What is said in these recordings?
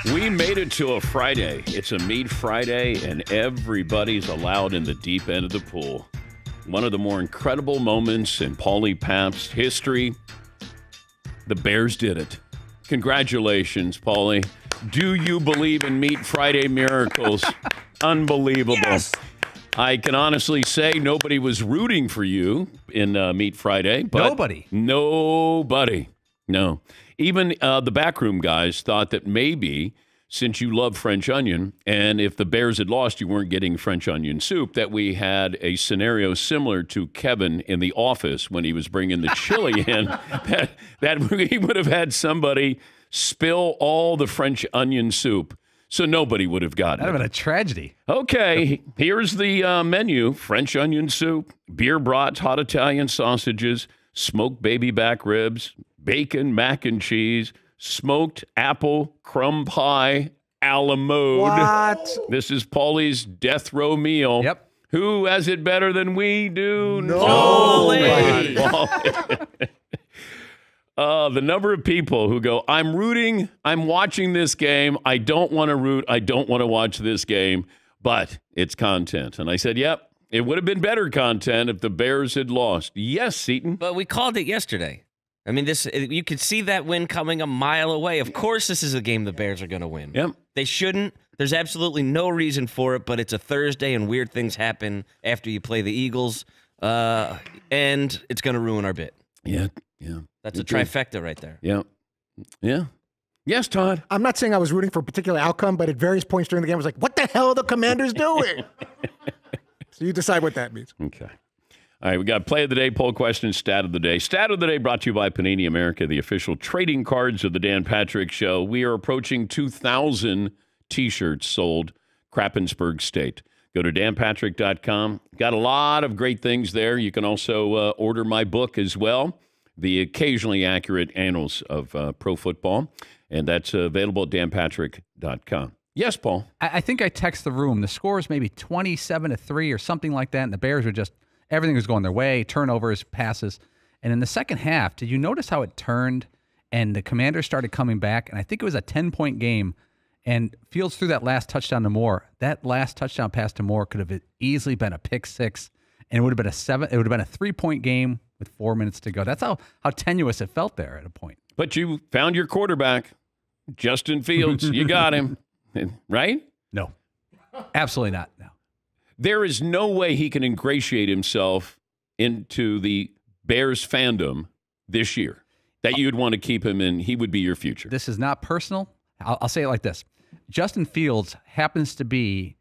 We made it to a Friday. It's a Meat Friday, and everybody's allowed in the deep end of the pool. One of the more incredible moments in Paulie Pap's history. The Bears did it. Congratulations, Paulie. Do you believe in Meat Friday miracles? Unbelievable. Yes! I can honestly say nobody was rooting for you in Meat Friday. But Nobody. No. Even the backroom guys thought that maybe, since you love French onion, and if the Bears had lost, you weren't getting French onion soup, that we had a scenario similar to Kevin in The Office when he was bringing the chili in, that he would have had somebody spill all the French onion soup. So nobody would have gotten it. That would have been a tragedy. Okay, here's the menu. French onion soup, beer brats, hot Italian sausages, smoked baby back ribs, bacon, mac and cheese, smoked apple, crumb pie, a la mode. What? This is Paulie's death row meal. Yep. Who has it better than we do? Nobody. The number of people who go, I'm rooting, I'm watching this game. I don't want to root. I don't want to watch this game, but it's content. And I said, yep, it would have been better content if the Bears had lost. Yes, Seton. But we called it yesterday. I mean, you could see that win coming a mile away. Of course, this is a game the Bears are going to win. Yep. They shouldn't. There's absolutely no reason for it, but it's a Thursday, and weird things happen after you play the Eagles, and it's going to ruin our bit. Yeah. That's a trifecta right there. Yeah. Yes, Todd. I'm not saying I was rooting for a particular outcome, but at various points during the game, I was like, what the hell are the Commanders doing? So you decide what that means. Okay. All right, we got play of the day, poll question, stat of the day. Stat of the day brought to you by Panini America, the official trading cards of the Dan Patrick Show. We are approaching 2,000 T-shirts sold, Krappensburg State. Go to danpatrick.com. Got a lot of great things there. You can also order my book as well, The Occasionally Accurate Annals of Pro Football, and that's available at danpatrick.com. Yes, Paul. I think I text the room. The score is maybe 27-3 or something like that, and the Bears were just, everything was going their way, turnovers, passes. And in the second half, did you notice how it turned and the Commanders started coming back? And I think it was a 10-point game, and Fields threw that last touchdown to Moore. That last touchdown pass to Moore could have easily been a pick six, and it would have been a 3-point game with 4 minutes to go. That's how tenuous it felt there at a point. But you found your quarterback, Justin Fields. You got him, right? No, absolutely not. No. There is no way he can ingratiate himself into the Bears fandom this year that you'd want to keep him in. He would be your future. This is not personal. I'll say it like this. Justin Fields happens to be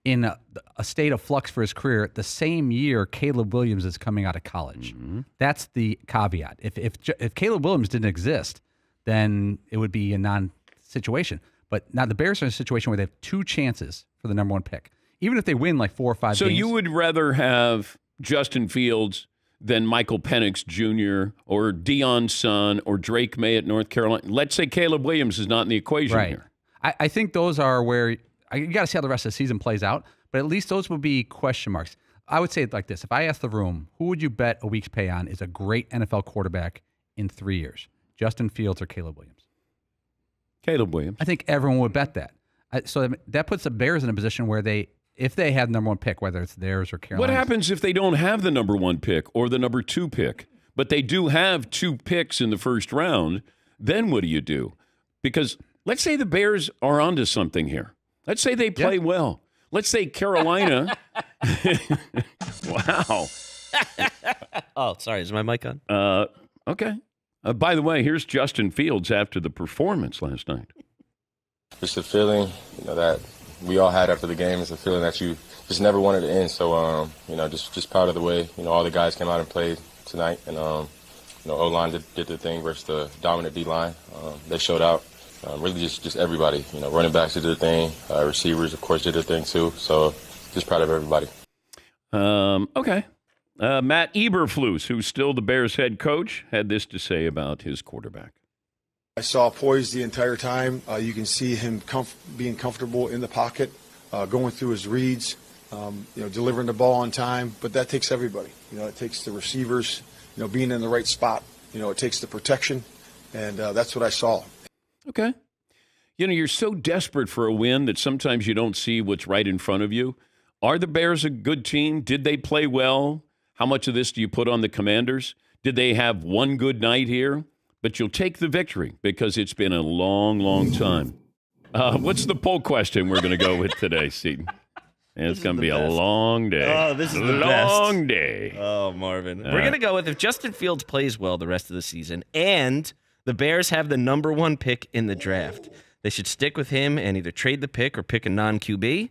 in a state of flux for his career the same year Caleb Williams is coming out of college. Mm-hmm. That's the caveat. If Caleb Williams didn't exist, then it would be a non-situation. But now the Bears are in a situation where they have two chances for the number one pick. Even if they win like 4 or 5 games. So you would rather have Justin Fields than Michael Penix Jr. or Deion's son or Drake May at North Carolina? Let's say Caleb Williams is not in the equation here. I think those are where you got to see how the rest of the season plays out, but at least those would be question marks. I would say it like this. If I asked the room, who would you bet a week's pay on is a great NFL quarterback in 3 years? Justin Fields or Caleb Williams? Caleb Williams. I think everyone would bet that. So that puts the Bears in a position where if they had the number one pick, whether it's theirs or Carolina's. What happens if they don't have the number one pick or the number 2 pick, but they do have 2 picks in the first round? Then what do you do? Because let's say the Bears are onto something here. Let's say they play well. Let's say Carolina. Wow. Oh, sorry. Is my mic on? Okay. By the way, here's Justin Fields after the performance last night. Just a feeling, that we all had after the game. It's a feeling that you just never wanted to end. So, just proud of the way, all the guys came out and played tonight. And, O-line did the thing versus the dominant D-line. They showed out. Really just everybody. Running backs did their thing. Receivers, of course, did their thing too. So, just proud of everybody. Okay. Matt Eberflus, who's still the Bears head coach, had this to say about his quarterback. I saw poised the entire time. You can see him being comfortable in the pocket, going through his reads, delivering the ball on time. But that takes everybody. It takes the receivers, being in the right spot. It takes the protection, and that's what I saw. Okay. You're so desperate for a win that sometimes you don't see what's right in front of you. Are the Bears a good team? Did they play well? How much of this do you put on the Commanders? Did they have one good night here? But you'll take the victory because it's been a long, long time. What's the poll question we're going to go with today, Seton? It's going to be a long day. Oh, this is the long day. Oh, Marvin. We're going to go with if Justin Fields plays well the rest of the season and the Bears have the number 1 pick in the draft, they should stick with him and either trade the pick or pick a non-QB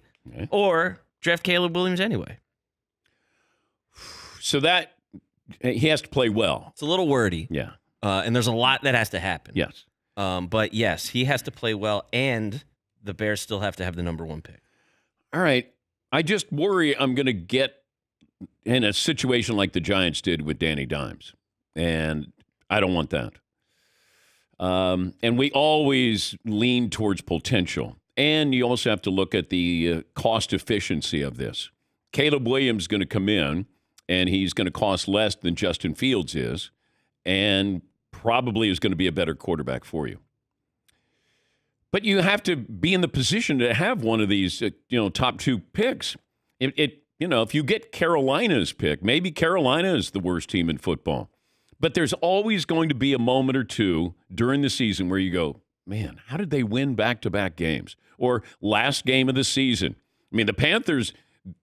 or draft Caleb Williams anyway. So that he has to play well. It's a little wordy. Yeah. And there's a lot that has to happen. Yes. But yes, he has to play well and the Bears still have to have the number 1 pick. All right. I just worry I'm going to get in a situation like the Giants did with Danny Dimes. And I don't want that. And we always lean towards potential. And you also have to look at the cost efficiency of this. Caleb Williams is going to come in, and he's going to cost less than Justin Fields is, and probably is going to be a better quarterback for you. But you have to be in the position to have one of these, top 2 picks. If you get Carolina's pick, maybe Carolina is the worst team in football. But there's always going to be a moment or two during the season where you go, man, how did they win back-to-back games? Or last game of the season. I mean, the Panthers,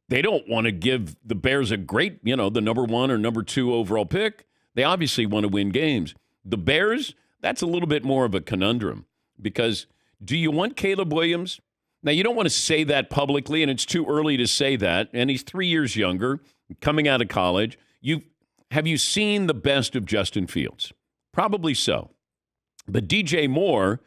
they don't want to give the Bears a great, the number 1 or number 2 overall pick. They obviously want to win games. The Bears, that's a little bit more of a conundrum because do you want Caleb Williams? Now, you don't want to say that publicly, and it's too early to say that, and he's 3 years younger, coming out of college. Have you seen the best of Justin Fields? Probably so. But DJ Moore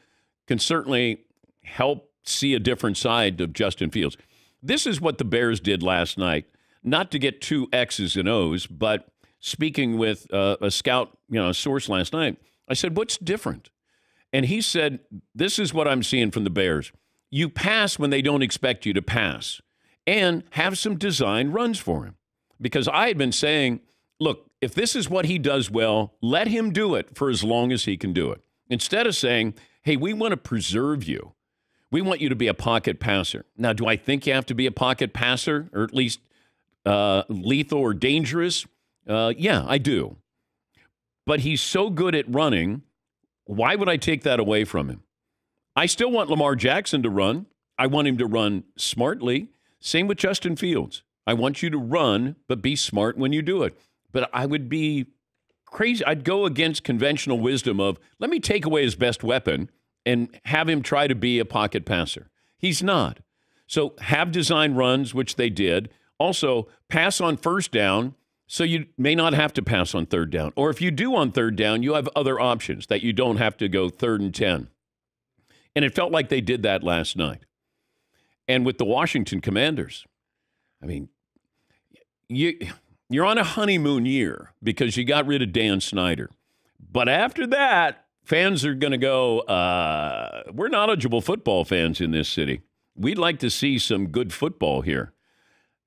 can certainly help see a different side of Justin Fields. This is what the Bears did last night, not to get 2 X's and O's, but speaking with a scout, a source last night, I said, what's different? And he said, this is what I'm seeing from the Bears. You pass when they don't expect you to pass and have some design runs for him. Because I had been saying, look, if this is what he does well, let him do it for as long as he can do it. Instead of saying, hey, we want to preserve you. We want you to be a pocket passer. Now, do I think you have to be a pocket passer or at least lethal or dangerous? Yeah, I do. But he's so good at running, why would I take that away from him? I still want Lamar Jackson to run. I want him to run smartly. Same with Justin Fields. I want you to run, but be smart when you do it. But I would be crazy. I'd go against conventional wisdom of, let me take away his best weapon and have him try to be a pocket passer. He's not. So have design runs, which they did. Also, pass on first down, so you may not have to pass on third down. Or if you do on third down, you have other options that you don't have to go 3rd and 10. And it felt like they did that last night. And with the Washington Commanders, I mean, you're on a honeymoon year because you got rid of Dan Snyder. But after that, fans are going to go, we're knowledgeable football fans in this city. We'd like to see some good football here.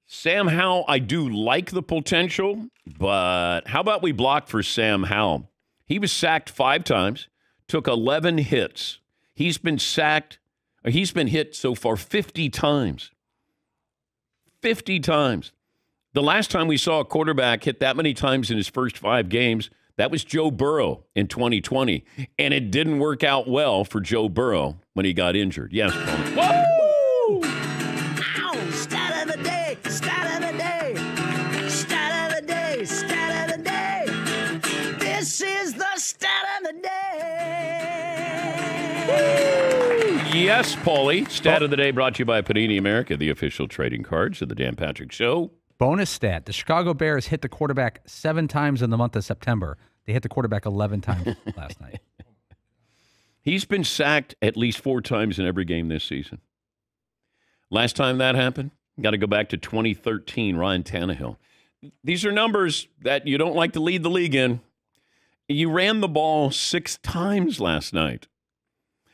Sam Howell, I do like the potential, but how about we block for Sam Howell? He was sacked 5 times, took 11 hits. He's been hit so far 50 times. 50 times. The last time we saw a quarterback hit that many times in his first 5 games, that was Joe Burrow in 2020. And it didn't work out well for Joe Burrow when he got injured. Yes, Paulie. Woo! Ow! Stat of the day! Stat of the day! Stat of the day! Stat of the day! This is the stat of the day! Yes, Paulie. Stat of the day brought to you by Panini America, the official trading cards of the Dan Patrick Show. Bonus stat. The Chicago Bears hit the quarterback 7 times in the month of September. They hit the quarterback 11 times last night. He's been sacked at least 4 times in every game this season. Last time that happened, got to go back to 2013, Ryan Tannehill. These are numbers that you don't like to lead the league in. You ran the ball 6 times last night.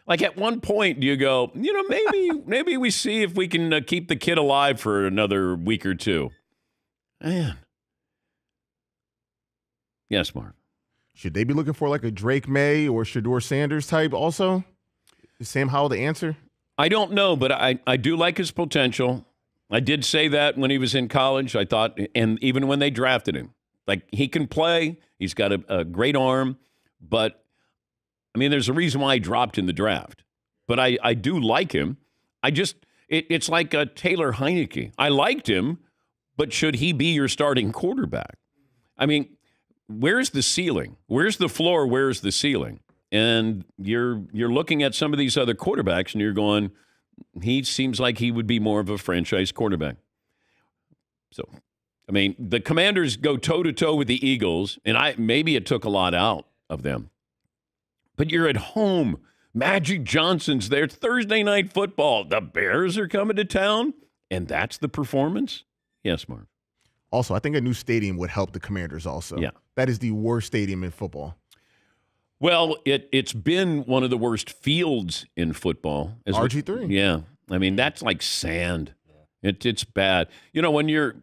Like at one point, you go, maybe we see if we can keep the kid alive for another week or 2. Man. Yes, Mark. Should they be looking for like a Drake May or Shedeur Sanders type also? Is Sam Howell the answer? I don't know, but I do like his potential. I did say that when he was in college. I thought, and even when they drafted him, like he can play. He's got a great arm, but I mean, there's a reason why he dropped in the draft. But I do like him. It's like Taylor Heineke. I liked him, but should he be your starting quarterback? I mean, where's the ceiling? Where's the floor? Where's the ceiling? And you're looking at some of these other quarterbacks, and you're going, he seems like he would be more of a franchise quarterback. So, I mean, the Commanders go toe-to-toe with the Eagles, and maybe it took a lot out of them. But you're at home. Magic Johnson's there. Thursday Night Football. The Bears are coming to town, and that's the performance? Yes, Mark. Also, I think a new stadium would help the Commanders also. Yeah. That is the worst stadium in football. Well, it's been one of the worst fields in football. RG3. Yeah. I mean, that's like sand. It's bad. You know, when your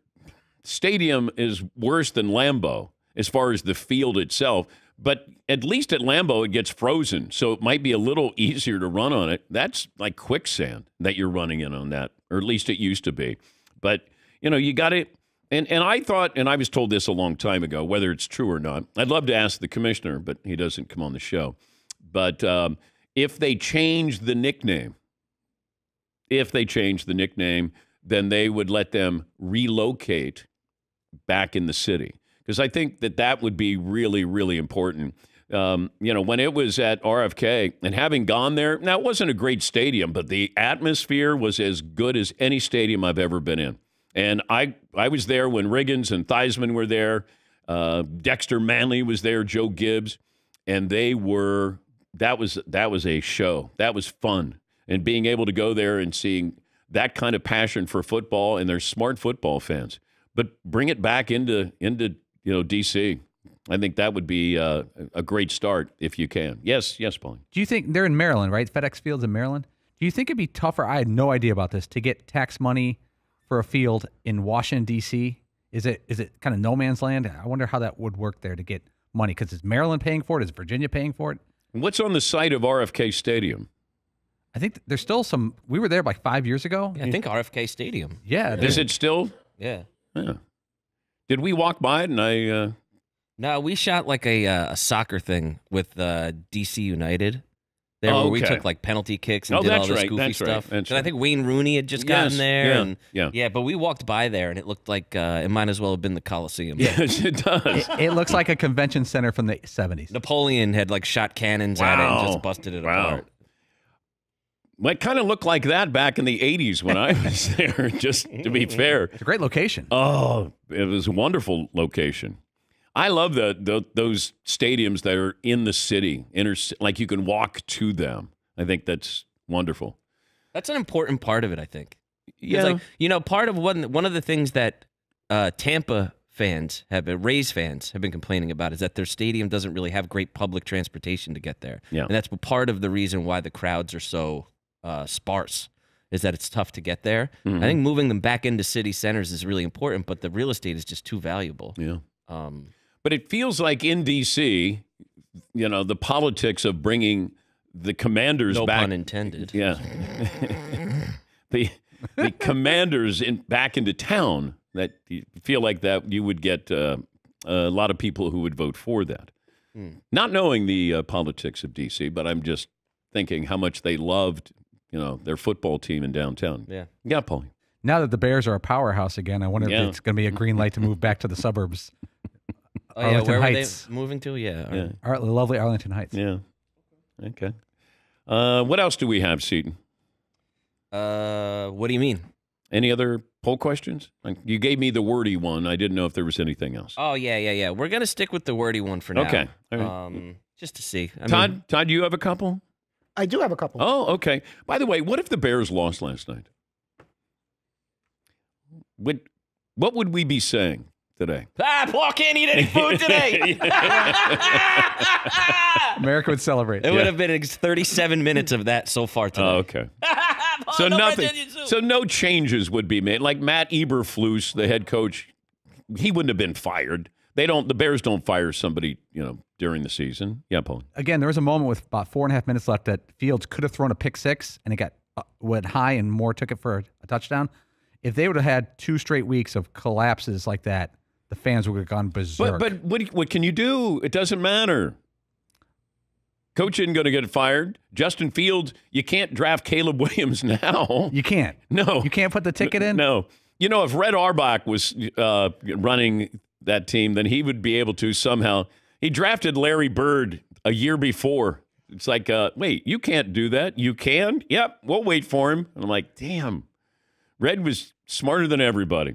stadium is worse than Lambeau as far as the field itself, but at least at Lambeau it gets frozen, so it might be a little easier to run on it. That's like quicksand that you're running in on that, or at least it used to be. But, you know, you got to – and I thought, and I was told this a long time ago, whether it's true or not. I'd love to ask the commissioner, but he doesn't come on the show. But if they change the nickname, then they would let them relocate back in the city. Because I think that would be really, really important. You know, when it was at RFK, and having gone there, now it wasn't a great stadium, but the atmosphere was as good as any stadium I've ever been in. And I was there when Riggins and Theismann were there. Dexter Manley was there, Joe Gibbs. And that was a show. That was fun. And being able to go there and seeing that kind of passion for football, and they're smart football fans. But bring it back into D.C. I think that would be a great start if you can. Yes, Paulie. Do you think they're in Maryland, right? FedEx Field's in Maryland. Do you think it'd be tougher? I had no idea about this, to get tax money for a field in Washington, D.C.? Is it kind of no man's land? I wonder how that would work there to get money, because is Maryland paying for it? Is Virginia paying for it? What's on the site of RFK Stadium? I think there's still some. We were there like 5 years ago. Yeah, I think RFK Stadium. Yeah. Is it still? Yeah. Did we walk by it and No, we shot like a soccer thing with DC United. There where we took like penalty kicks and did all this goofy stuff. And I think Wayne Rooney had just gotten there. But we walked by there and it looked like it might as well have been the Coliseum. Yes, it does. It looks like a convention center from the 70s. Napoleon had like shot cannons at it and just busted it apart. Well, it kind of looked like that back in the 80s when I was there, just to be fair. It's a great location. Oh, it was a wonderful location. I love those stadiums that are in the city, like you can walk to them. I think that's wonderful. That's an important part of it, I think. Yeah. Like, part of one of the things that Tampa fans Rays fans have been complaining about is that their stadium doesn't really have great public transportation to get there. Yeah. And that's part of the reason why the crowds are so sparse, is that it's tough to get there. Mm-hmm. I think moving them back into city centers is really important, but the real estate is just too valuable. Yeah. But it feels like in D.C., the politics of bringing the Commanders back. No pun intended. Yeah. the Commanders back into town, that you feel like that you would get a lot of people who would vote for that. Not knowing the politics of D.C., but I'm just thinking how much they loved, their football team in downtown. Yeah. Yeah, Paulie. Now that the Bears are a powerhouse again, I wonder if it's going to be a green light to move back to the suburbs. Where Heights. Were they moving to? Yeah. Lovely Arlington Heights. Yeah. Okay. What else do we have, Seton? What do you mean? Any other poll questions? You gave me the wordy one. I didn't know if there was anything else. Oh, yeah. We're going to stick with the wordy one for now. Okay. All right. Just to see. Todd, do you have a couple? I do have a couple. Oh, okay. By the way, what if the Bears lost last night? What would we be saying today? Paul can't eat any food today. America would celebrate. It would have been 37 minutes of that so far today. Oh, okay. So nothing. So no changes would be made. Like Matt Eberflus, the head coach, he wouldn't have been fired. The Bears don't fire somebody, during the season. Yeah, Paul. Again, there was a moment with about 4.5 minutes left that Fields could have thrown a pick six, and it went high, and Moore took it for a touchdown. If they would have had 2 straight weeks of collapses like that, the fans would have gone berserk. But what can you do? It doesn't matter. Coach isn't going to get fired. Justin Fields, you can't draft Caleb Williams now. You can't. No. You can't put the ticket in? No. If Red Auerbach was running that team, then he would be able to somehow. He drafted Larry Bird a year before. It's like, wait, you can't do that. You can? Yep, we'll wait for him. And I'm like, damn. Red was smarter than everybody.